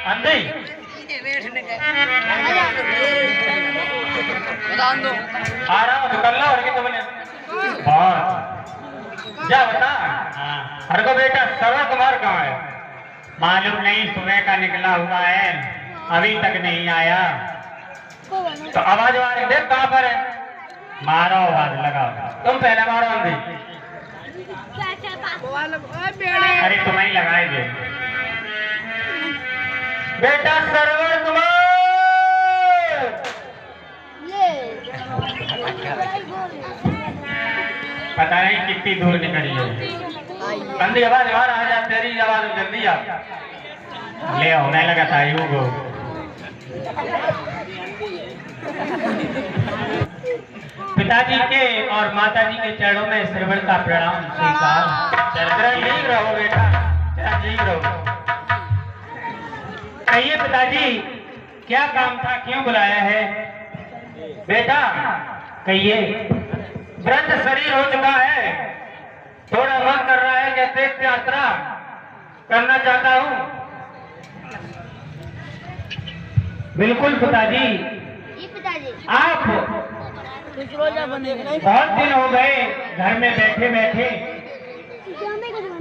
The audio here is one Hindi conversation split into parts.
अंधी आ रहा हूँ कर लो और क्या तुमने जा बता। हर को बेटा सर्वर कुमार कहाँ है? मालूम नहीं, सुबह का निकला हुआ है, अभी तक नहीं आया। तो आवाज आ रही देख कहाँ पर है? मारो आवाज लगाओ। तुम पहले मारो अंधी। अरे तुम्हें लगाएंगे बेटा सर्वर कुमार पता नहीं कितनी दूर निकली है। अंधी आवाज बाहर आ जा, तेरी आवाज जल्दी आ। ले होने लगा था यू को। पिताजी के और माताजी के चरणों में श्रवण का प्रणाम स्वीकार। चिरंजीव रहो बेटा, चिरंजीव रहो। कहिए पिताजी, क्या काम था, क्यों बुलाया है? बेटा कहिए। वृद्ध शरीर हो चुका है, थोड़ा मन कर रहा है कि तीर्थ यात्रा करना चाहता हूँ। बिल्कुल पिताजी, आप बहुत दिन हो गए घर में बैठे बैठे।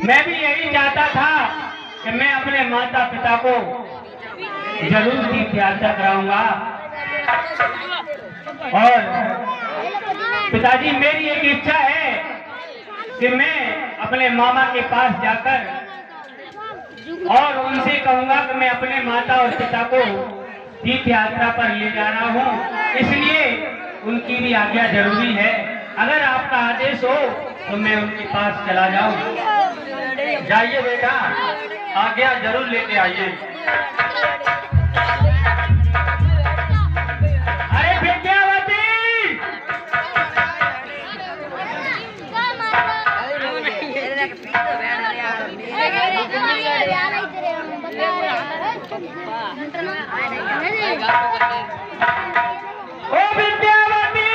मैं भी यही चाहता था कि मैं अपने माता पिता को जरूर तीर्थ यात्रा कराऊंगा। और पिताजी, मेरी एक इच्छा है कि मैं अपने मामा के पास जाकर और उनसे कहूंगा कि मैं अपने माता और पिता को तीर्थ यात्रा पर ले जा रहा हूँ, इसलिए उनकी भी आज्ञा जरूरी है। अगर आपका आदेश हो तो मैं उनके पास चला जाऊं। जाइए बेटा, आज्ञा जरूर लेके आइए। अरे विद्यावती, ओ विद्यावती,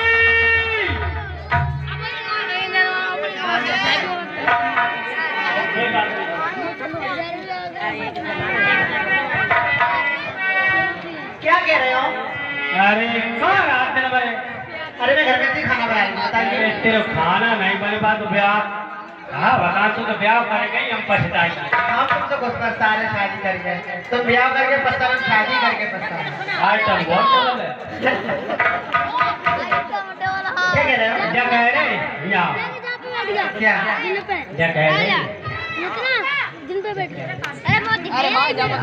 क्या कह रहे हो? अरे कहाँ रात दिन भर? अरे मैं घर में से खाना बनाया बताइए। तेरे खाना नहीं बने बात तो ब्याह। हाँ बता, तू तो ब्याह कर गई, हम पछताए। हम तुमसे कुछ पछता रहे शादी करके, तुम ब्याह करके पछता रहे, शादी करके पछता रहे। आइटम बहुत चल है। क्या कह रहे हो? क्या कह रहे? यहाँ क्या? क्या कह रहे? दिन पे बैठ गया। अरे भाई जा मत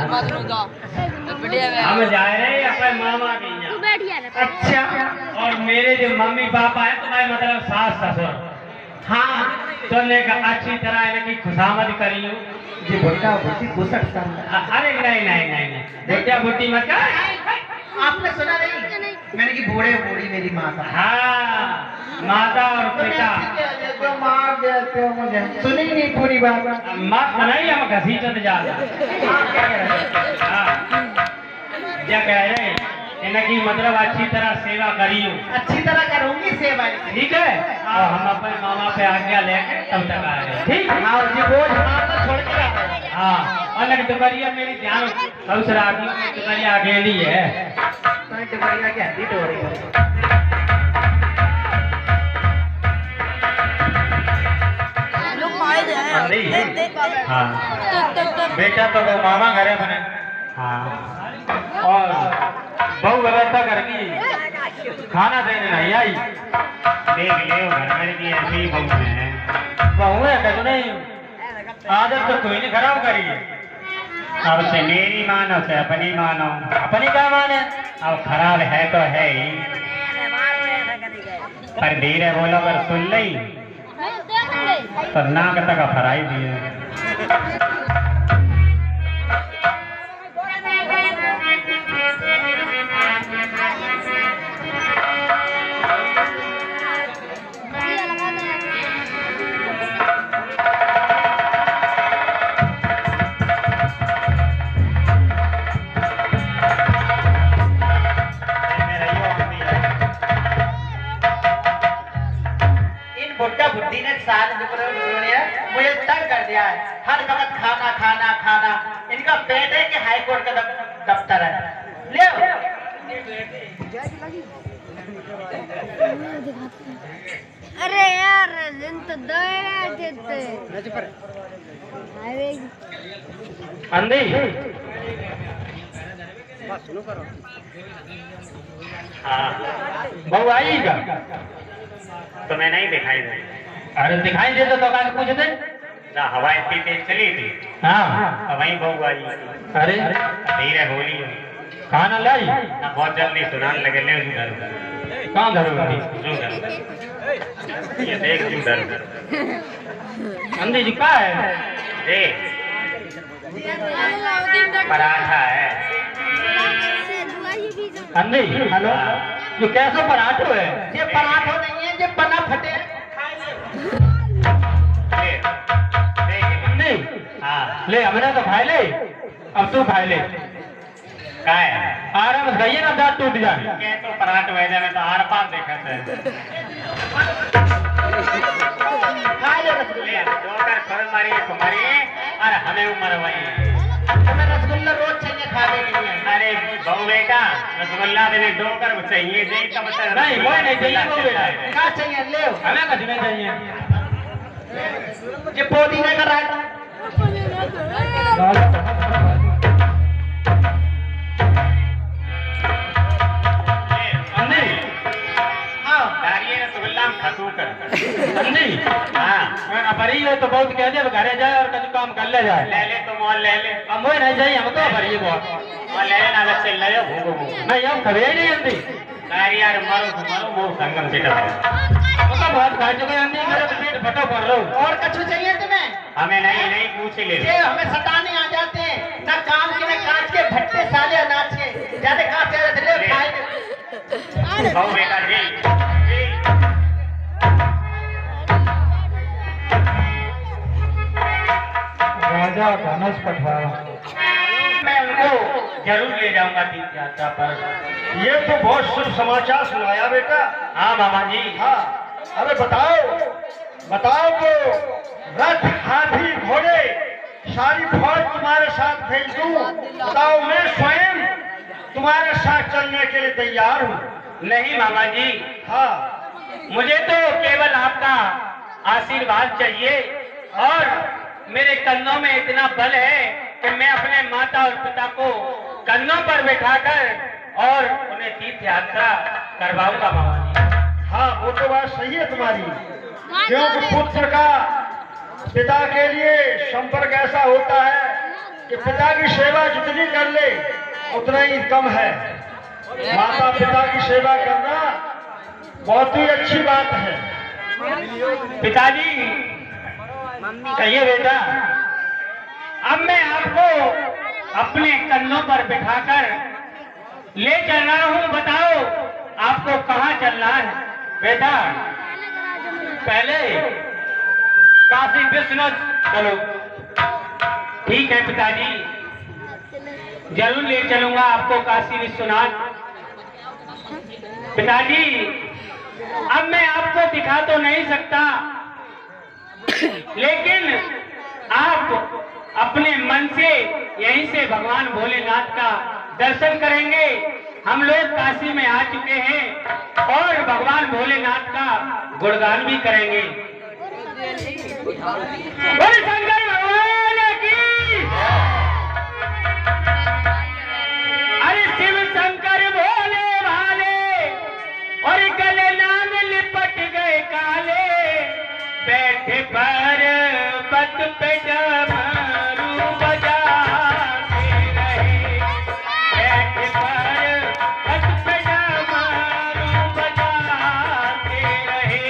जा। हम जा रहे हैं अपने मामा के तू यहाँ। बैठ गया। अच्छा, और मेरे जो मम्मी पापा है, तुम्हारे मतलब सास ससुर, हाँ तुमने का अच्छी तरह इनकी खुशामद करी हो। जी भुट्टा भुट्टी पूछा सामने। अरे नहीं नहीं नहीं नहीं, बेटा बुट्टी मत कर। आपने सुना नहीं? मैंने कि बूढ़े बूढ़ी मेरी माता। हाँ, माता और पिता। तो मार देते हो मुझे, सुनी नहीं पूरी बात। मात नहीं, हम घसी चंद जा रहे। हाँ, क्या कह रहे हैं? इनकी मतलब अच्छी तरह सेवा करियो। अच्छी तरह करूंगी सेवा। ठीक है, और हम अपने मामा पे आज्ञा लेके तब तक आ रहे हैं। ठीक है? हाँ जी, बोझ माता छोड़ के आ रहे हैं। हाँ, और लग दुपहरिया मेरी ध्यान दूसरा आदमी दुपहरिया अकेली है। तो दुपहरिया क्या हिट हो रही है? अंधी हाँ बेटा तो वो मामा घरे बने हाँ, और बहु व्यवस्था करनी, खाना देने नहीं आई। देख ले घर में की ऐसी ही बहू है। बहू है कद नहीं, आदत तो कोई नहीं खराब करी है। अब से मेरी मानो से अपनी मानो। अपनी क्या माने? अब खराब है तो है ही, पर धीरे बोलो, अगर सुन ली तो नाक तक फराई दिए। भुट्टा बुद्धि ने साथ मुझे तंग कर दिया है। हर वक्त खाना खाना खाना। इनका पेट है कि हाई कोर्ट का अंधी हाँ बहू आई का? तुम्हें नहीं दिखाई दे? अरे दिखाई दे तो काहे पूछ दे? ना हवा इतनी तेज चली थी, हाँ अब वहीं बहू आई। अरे धीरे बोली खाना लाई ना, बहुत जल्दी सुनाने लगे। ले उधर कहाँ धरोगी? ये देख उधर अंधी जी का है? देख पराठा है। अंधी हेलो, ये कैसा पराठो है? ये पराठो नहीं है, ये बना फटे। ले देख। अंधी हाँ ले, हमने तो खाए ले, अब तू खाए ले। का है? आराम से खाइए ना, दांत टूट जाए। क्या तो पराठा वैसे में तो आर पार देखा था। खा ले ले रसगुल्ला। जोकर फल मारी तुम्हारी और हमें उम्र वही। तुम्हें रसगुल्ला रोज चाहिए खाने के लिए। अरे बहू बेटा, रसगुल्ला देने डोकर चाहिए दे तब तक नहीं वो नहीं चाहिए बहू बेटा, क्या चाहिए ले। हमें कुछ नहीं चाहिए। ये पुदीने का रायता। अंधी हाँ दारिये रसगुल्ला हम खसू कर। अंधी हाँ मैं भरी हो तो बहुत कह दे, अब घरे जाए और कुछ काम कर ले जाए। ले ले तुम और ले ले हम वो नहीं चाहिए, हम तो भरी बहुत। और ले ले ना बच्चे ले लो भूगो नहीं हम खबे ही नहीं अंधी, दारी यार मारो तुम्हारो वो संगम से डरो। वो तो बहुत खा चुके हैं अंधी, मेरा तो पेट फटा पड़ रहा हूँ। और कछु चाहिए तुम्हें? हमें नहीं नहीं पूछ ले। ये हमें सताने आ जाते हैं, ना काम के ना काज के, भट्टे साले अनाज के। ज्यादा कहाँ से आ जाते ले खाए। बहू बेटा जी राजा धनुष पठवाया। मैं उनको जरूर ले जाऊंगा तीर्थ यात्रा पर। ये तो बहुत शुभ समाचार सुनाया बेटा। हाँ मामा जी। हाँ अरे बताओ बताओ तो रथ हाथी घोड़े सारी फौज तुम्हारे साथ भेज दूं? बताओ मैं स्वयं तुम्हारे साथ चलने के लिए तैयार हूँ। नहीं मामा जी, हाँ मुझे तो केवल आपका आशीर्वाद चाहिए और मेरे कंधों में इतना बल है कि मैं अपने माता और पिता को कंधों पर बैठाकर और उन्हें तीर्थ यात्रा करवाऊंगा मामा जी। हाँ वो तो बात सही है तुम्हारी, क्योंकि पुत्र का पिता के लिए संपर्क ऐसा होता है कि पिता की सेवा जितनी कर ले उतना ही कम है। माता पिता की सेवा करना बहुत ही अच्छी बात है। पिताजी कहिए बेटा, अब मैं आपको अपने कंधों पर बिठाकर ले चल रहा हूँ। बताओ आपको कहाँ चलना है? बेटा पहले काशी विश्वनाथ चलो। ठीक है पिताजी, जरूर ले चलूंगा आपको काशी विश्वनाथ। पिताजी अब मैं आपको दिखा तो नहीं सकता, लेकिन आप अपने मन से यहीं से भगवान भोलेनाथ का दर्शन करेंगे। हम लोग काशी में आ चुके हैं और भगवान भोलेनाथ का गुणगान भी करेंगे। बोले शंकर भगवान की। अरे शिव शंकर भोले भाले और गले नाग लिपट गए काले, बैठे पर पत पे डमरू बजाते रहे, बैठे पर पत पे डमरू बजाते रहे।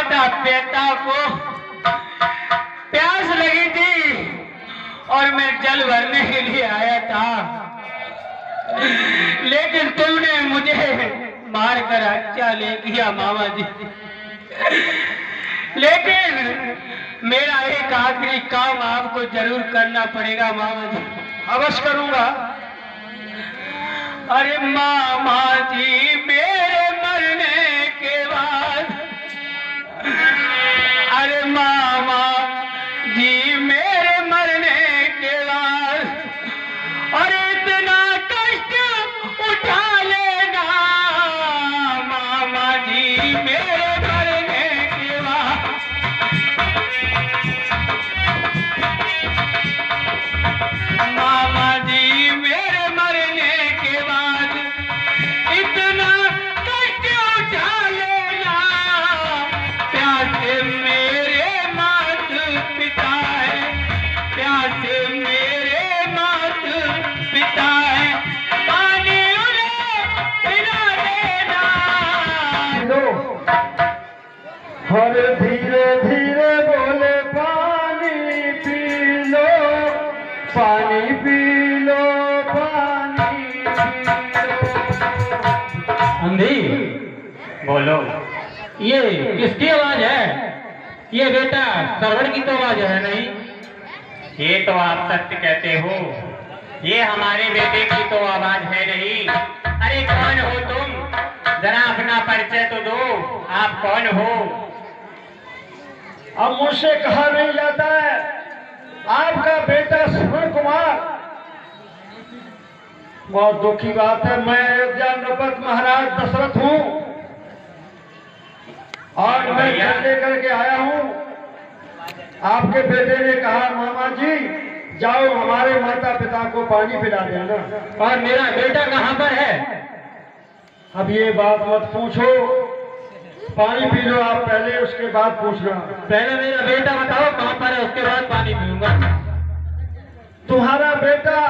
माता पिता को प्यास लगी थी और मैं जल भरने के लिए आया था, लेकिन तुमने मुझे मारकर हत्या ले किया मामा जी। लेकिन मेरा एक आखिरी काम आपको जरूर करना पड़ेगा मामा जी। अवश्य करूंगा। अरे मामा जी मेरे मरने के बाद, अरे मामा जी मेरे मरने के बाद, अरे इतना कष्ट उठा लेना मामा जी मेरे मरने के बाद। मामा जी मेरे मरने के बाद इतना कष्ट उठा लेना, प्यासे मेरे मात पिता है, प्यासे मेरे मात पिता है, पानी उन्हें पिला देना। और धीरे धीरे बोले पानी पी लो, पानी पी लो, पानी पी लो। अंधी बोलो, ये किसकी आवाज है? ये बेटा सरवण की तो आवाज है नहीं? ये तो आप सत्य कहते हो, ये हमारे बेटे की तो आवाज है नहीं। अरे कौन हो तुम? जरा अपना परिचय तो दो, आप कौन हो? अब मुझसे कहा नहीं जाता है, आपका बेटा श्रवण कुमार। बहुत दुख की बात है, मैं अयोध्या नृपत महाराज दशरथ हूँ और मैं घर लेकर के आया हूँ। आपके बेटे ने कहा मामा जी जाओ हमारे माता पिता को पानी पिला देना। और मेरा बेटा कहाँ पर है? अब ये बात मत पूछो, पानी पी लो आप पहले, उसके बाद पूछना। पहले मेरा बेटा बताओ कहाँ पर है, उसके बाद पानी पीऊंगा। तुम्हारा बेटा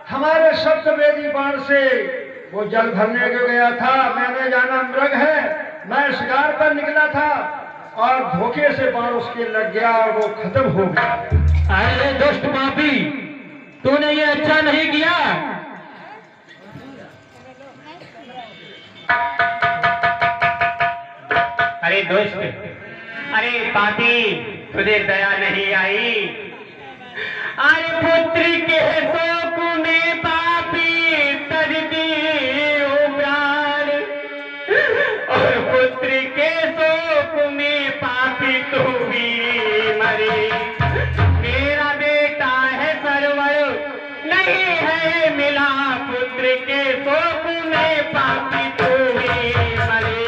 हमारे सप्तवेदी बाण से वो जल भरने को गया था। मैंने जाना मृग है, मैं शिकार पर निकला था और धोखे से बाण उसके लग गया और वो खत्म हो गया। अरे दुष्ट पापी, तूने ये अच्छा नहीं किया। अरे दुष्ट, अरे पापी, तुझे दया नहीं आई। अरे पुत्र के शोक में पापी तजती प्राण, और पुत्र के शोक में पापी तू भी मरे। मेरा बेटा है सरवर नहीं है मिला, पुत्र के शोक में पापी तू भी मरे।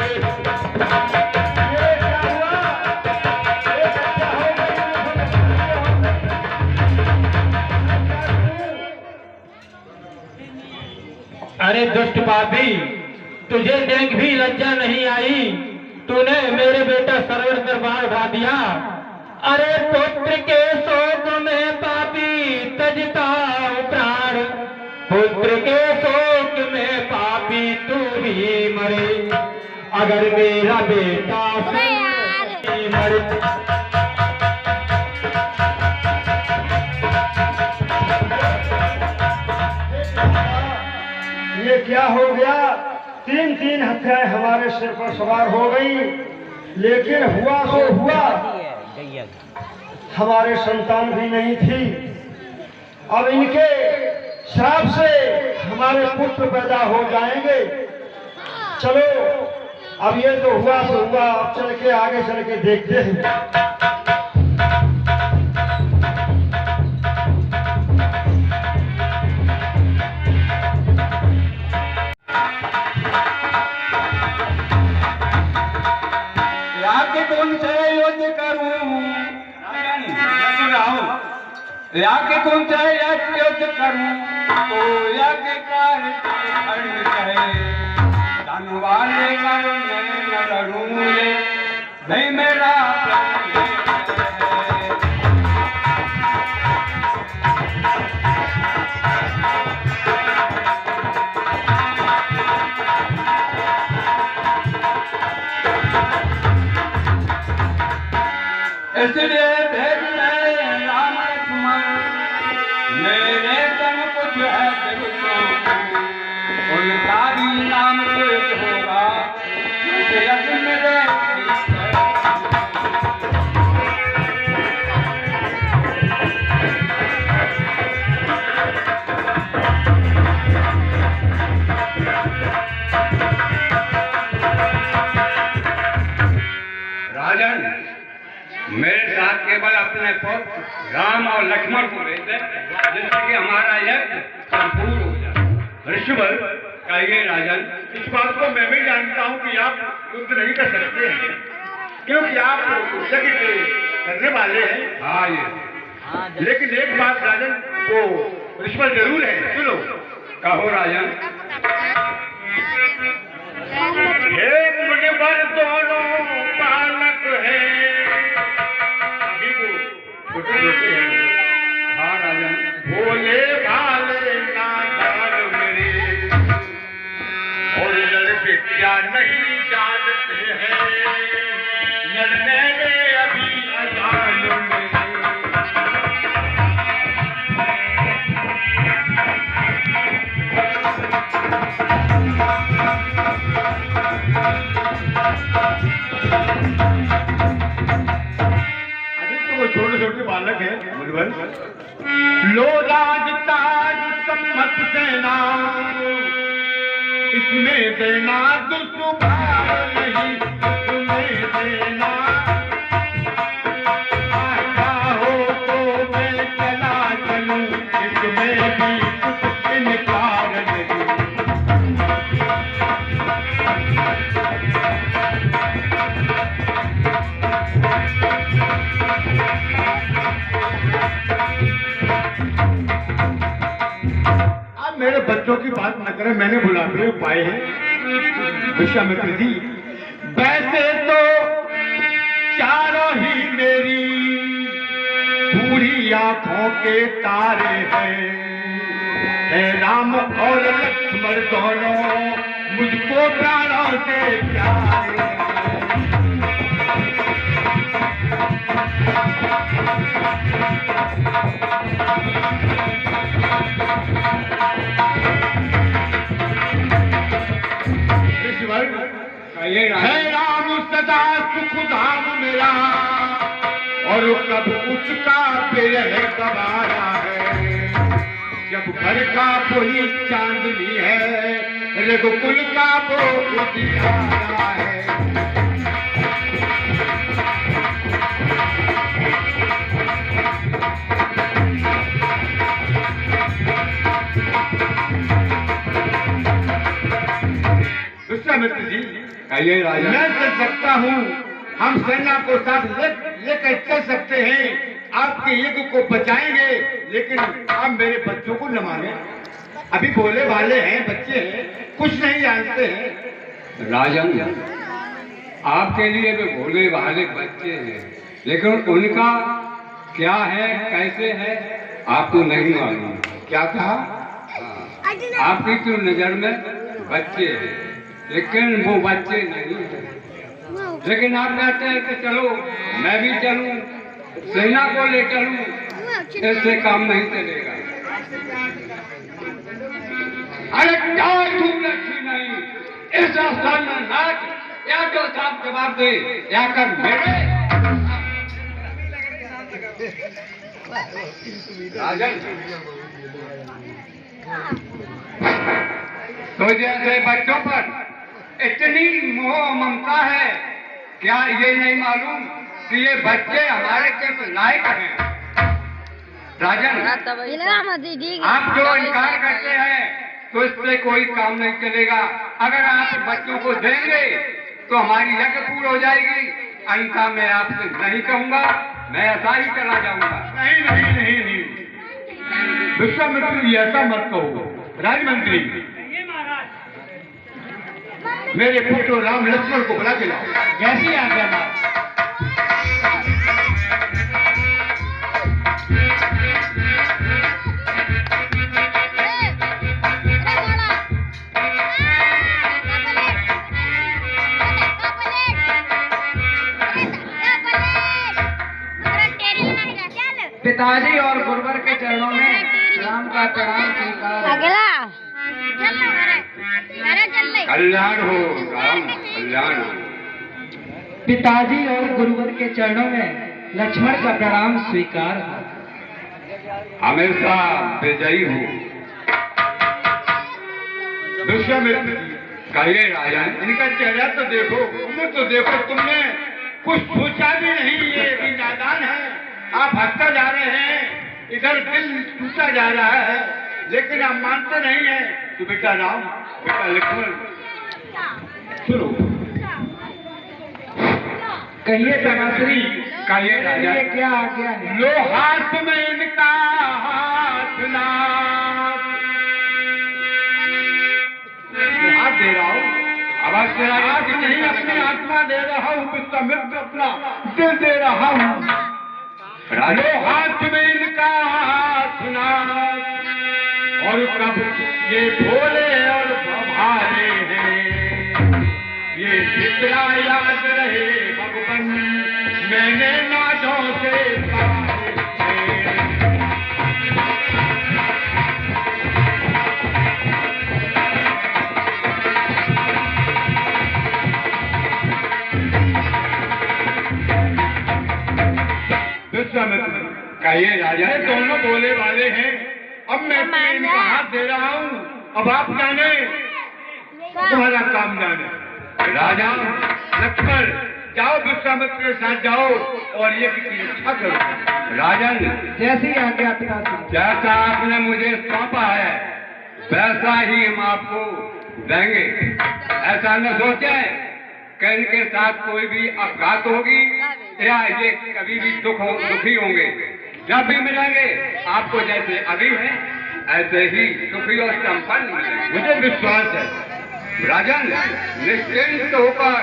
अरे दुष्ट पापी, तुझे देख भी लज्जा नहीं आई, तूने मेरे बेटा सरवर पर बाण उठा दिया। अरे पुत्र के शोक में पापी तजता प्राण, पुत्र के शोक में पापी तू भी मरे। अगर मेरा बेटा मरे। ये क्या हो गया? तीन तीन हत्याएं हमारे सिर पर सवार हो गई, लेकिन हुआ तो हुआ, हमारे संतान भी नहीं थी। अब इनके श्राप से हमारे पुत्र पैदा हो जाएंगे। चलो अब ये तो हुआ तो हुआ, अब चल के आगे चल के देखते हैं। याके कौन चाहे युद्ध करूं तो याके कार्य करे, धनवाले करो न लड़ूं नहीं मेरा इसलिए भेज रहे राम लक्ष्मण, मेरे संग कुछ है दिल तो, उनका भी नाम कुछ होगा, तिलक मेरे राजन, मेरे साथ केवल अपने पुत्र राम और लक्ष्मण को भेज दे, जिससे कि हमारा यज्ञ संपूर्ण हो जाए। ऋषिवर, कहिए राजन। इस बात को मैं भी जानता हूँ कि आप युद्ध नहीं कर सकते हैं, क्योंकि आप यज्ञ करने वाले हैं। हाँ ये, लेकिन एक बात राजन, वो ऋषिवर जरूर है, सुनो। कहो राजन। एक मुनिवर दोनों बालक है, अभी वो छोटे छोटे हैं। हाँ राजन। भोले भाले नादान मेरे, और लड़ विद्या नहीं जानते हैं, लड़ने में अभी अजान मेरे। छोटे छोटे बालक है मुनिवर। लो राज ताज सम्मत सेना, इसमें देना दुष्भार नहीं, इसमें देना। आज्ञा हो तो मैं चला चलूं, इसमें भी कुछ इनकार नहीं। मेरे बच्चों की बात न करें, मैंने बुलाते हुए पाए हैं विश्वामित्र जी। वैसे तो चारों ही मेरी पूरी आंखों के तारे हैं, राम और लक्ष्मण दोनों मुझको प्राणों से प्यारे हैं। है राम सदा सुख धाम मेरा, और कब उसका विरह गवारा है। जब घर का कोई चांदनी है, रघुकुल का वो उजियारा है। विश्वामित्र जी, कहिए राजन। मैं चल सकता हूँ, हम सेना को साथ लेकर चल सकते हैं, आपके यज्ञ को बचाएंगे, लेकिन आप मेरे बच्चों को न मारे। अभी भोले भाले हैं, बच्चे हैं, कुछ नहीं जानते हैं। राजन, आपके लिए भी भोले भाले बच्चे हैं, लेकिन उनका क्या है, कैसे है, आपको नहीं मालूम। क्या कहा? आपकी तो नजर में बच्चे हैं, लेकिन वो बच्चे नहीं हैं। लेकिन आप कहते हैं कि चलो मैं भी चलूं, सेना को ले चलूं, इससे काम नहीं चलेगा। अरे क्या तुम लक्ष्मी नहीं, इस स्थान में नाच, या तो साफ जवाब दे, या कर मेरे। राजन, तो जैसे बच्चों पर इतनी मोह ममता है, क्या ये नहीं मालूम कि ये बच्चे हमारे किस लायक हैं? राजन, आप जो इनकार करते हैं तो इससे कोई काम नहीं चलेगा। अगर आप बच्चों को देंगे तो हमारी यज्ञ पूरी हो जाएगी, अन्यथा मैं आपसे नहीं कहूंगा, मैं ऐसा ही चला जाऊंगा। नहीं नहीं नहीं नहीं, विश्वामित्र जी ऐसा मत कहो। राजमंत्री, मेरे पुत्र राम लक्ष्मण को बुला के लाओ। जैसी आज्ञा मां। पिताजी और गुरुवर के चरणों में राम का प्रणाम स्वीकार। अगला कल्याण हो राम, कल्याण हो। पिताजी और गुरुवर के चरणों में लक्ष्मण का प्रणाम स्वीकार। हमेशा विजयी हो। विश्वामित्र कहिए राजा, इनका चेहरा तो देखो, उम्र तो देखो, तुमने कुछ सोचा भी नहीं, ये भी नादान है। आप हंसता जा रहे हैं, इधर दिल टूटा जा रहा है, लेकिन आप मानते नहीं है। तो बेटा राम, बेटा लक्ष्मण, सुनो। कहिए तमाश्री, कहिए राजा, ये क्या आज्ञा है? लो हाथ में इनका हाथ ना, हाथ दे रहा हूँ, आवाज दे रहा हूँ, नहीं अपनी आत्मा दे रहा हूँ, विश्वामित्र अपना दिल दे रहा हूँ। लो हाथ में इनका हाथ ना, और कब ये भोले और भाले हैं, ये जितना याद रहे भगवान, मैंने नादों से विश्वामित्र कहिए राजा, दोनों बोले वाले हैं। अब मैं तुम्हें इनका हाथ दे रहा हूँ, अब आप जाने, तुम्हारा काम जाने। राजा लक्ष्मण, जाओ विश्वामित्र के साथ जाओ और ये की रक्षा करो। राजन, जैसी आज्ञा पिताजी। जैसा आपने मुझे सौंपा है वैसा ही हम आपको देंगे। ऐसा न सोचे कि इनके साथ कोई भी अपघात होगी या ये कभी भी दुखी होंगे। जब भी मिलेंगे आपको जैसे अभी है ऐसे ही सुखी और संपन्न मिलेंगे। मुझे विश्वास है। राजन, निश्चिंत होकर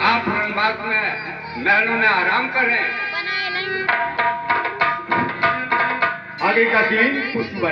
आप रणवास में महलों में आराम करें। आगे का दिन पुष्प